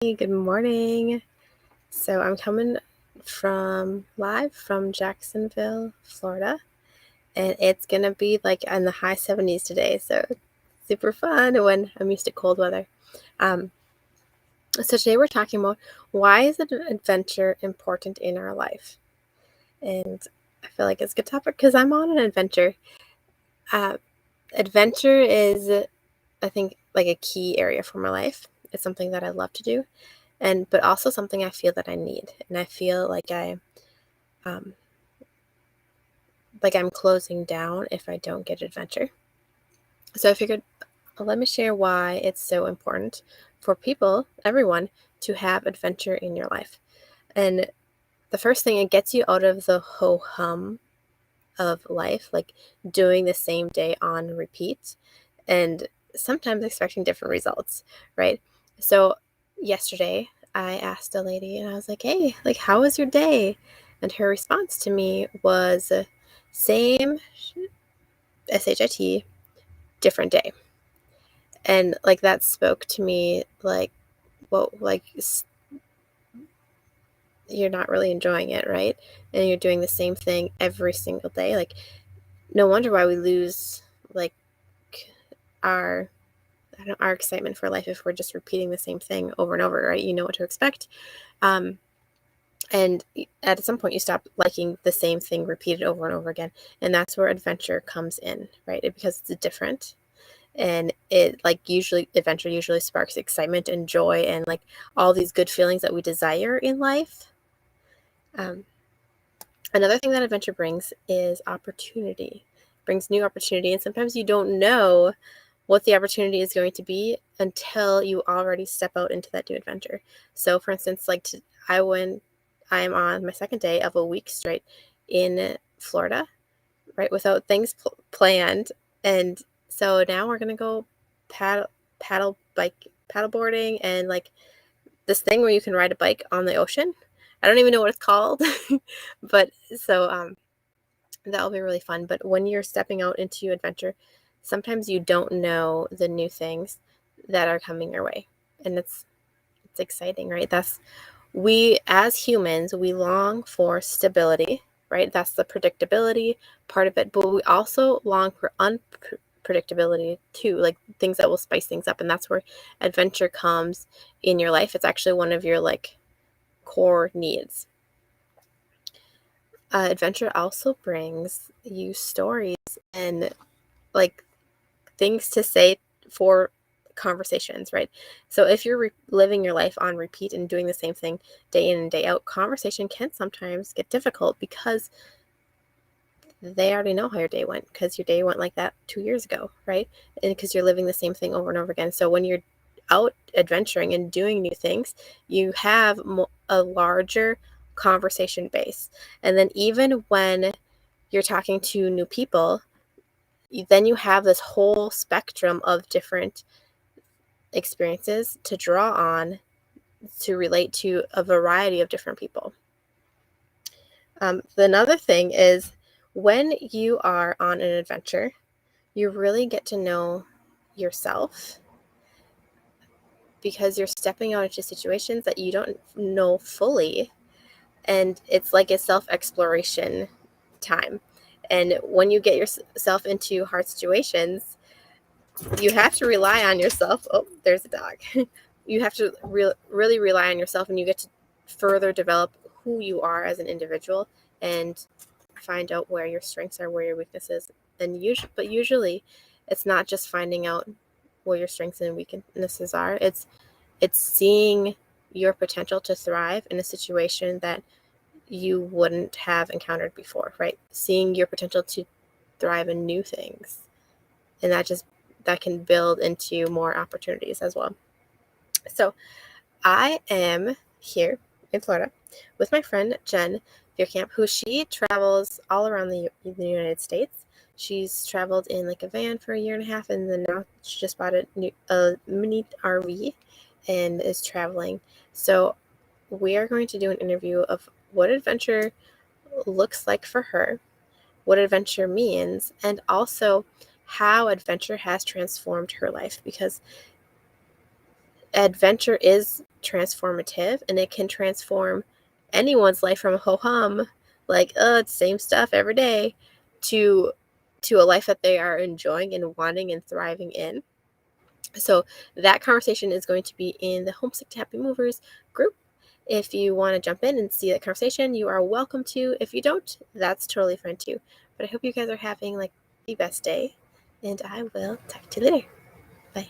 Good morning. So I'm coming live from Jacksonville, Florida, and it's gonna be like in the high 70s today. So super fun when I'm used to cold weather. Um, so today we're talking about why is an adventure important in our life, and I feel like it's a good topic because I'm on an adventure. Uh, Adventure is, I think, like a key area for my life. It's something that I love to do. But also something I feel that I need, and I feel um, like I'm closing down if I don't get adventure. So I figured, let me share why it's so important for people, everyone, to have adventure in your life. And the first thing, it gets you out of the ho-hum of life, like doing the same day on repeat, and sometimes expecting different results, right? So yesterday I asked a lady and I was like, hey, like, how was your day? And her response to me was, same SHIT, different day. And like that spoke to me like, well, like you're not really enjoying it, right? And you're doing the same thing every single day. Like, no wonder why we lose like our our excitement for life if we're just repeating the same thing over and over, right? You know what to expect. And at some point you stop liking the same thing repeated over and over again. And that's where adventure comes in, right? Because it's different. And it adventure usually sparks excitement and joy and like all these good feelings that we desire in life. Um, Another thing that adventure brings is opportunity. It brings new opportunity. And sometimes you don't know what the opportunity is going to be until you already step out into that new adventure. So for instance, I am on my second day of a week straight in Florida, right, without things planned. And so now we're going to go paddleboarding and like this thing where you can ride a bike on the ocean. I don't even know what it's called, but that'll be really fun. But when you're stepping out into adventure, sometimes you don't know the new things that are coming your way. And it's exciting, right? We as humans, we long for stability, right? That's the predictability part of it. But we also long for unpredictability too, like things that will spice things up. And that's where adventure comes in your life. It's actually one of your like core needs. Adventure also brings you stories and like things to say for conversations, right? So if you're living your life on repeat and doing the same thing day in and day out, conversation can sometimes get difficult because they already know how your day went because your day went like that 2 years ago, right? And because you're living the same thing over and over again. So when you're out adventuring and doing new things, you have a larger conversation base. And then even when you're talking to new people, then you have this whole spectrum of different experiences to draw on to relate to a variety of different people. Another thing is when you are on an adventure, you really get to know yourself because you're stepping out into situations that you don't know fully. And it's like a self-exploration time. And when you get yourself into hard situations, you have to rely on yourself. Oh, there's a dog. You have to really rely on yourself, and you get to further develop who you are as an individual and find out where your strengths are, where your weaknesses. Usually it's not just finding out where your strengths and weaknesses are. It's seeing your potential to thrive in a situation that you wouldn't have encountered before, right? Seeing your potential to thrive in new things. And that can build into more opportunities as well. So I am here in Florida with my friend Jen Veerkamp, who she travels all around the United States. She's traveled in like a van for a year and a half, and then now she just bought a mini RV and is traveling. So we are going to do an interview of what adventure looks like for her, what adventure means, and also how adventure has transformed her life, because adventure is transformative, and it can transform anyone's life from ho-hum, like, it's same stuff every day, to a life that they are enjoying and wanting and thriving in. So that conversation is going to be in the Homesick to Happy Movers group. If you want to jump in and see that conversation, you are welcome to. If you don't, that's totally fine too. But I hope you guys are having like the best day, and I will talk to you later. Bye.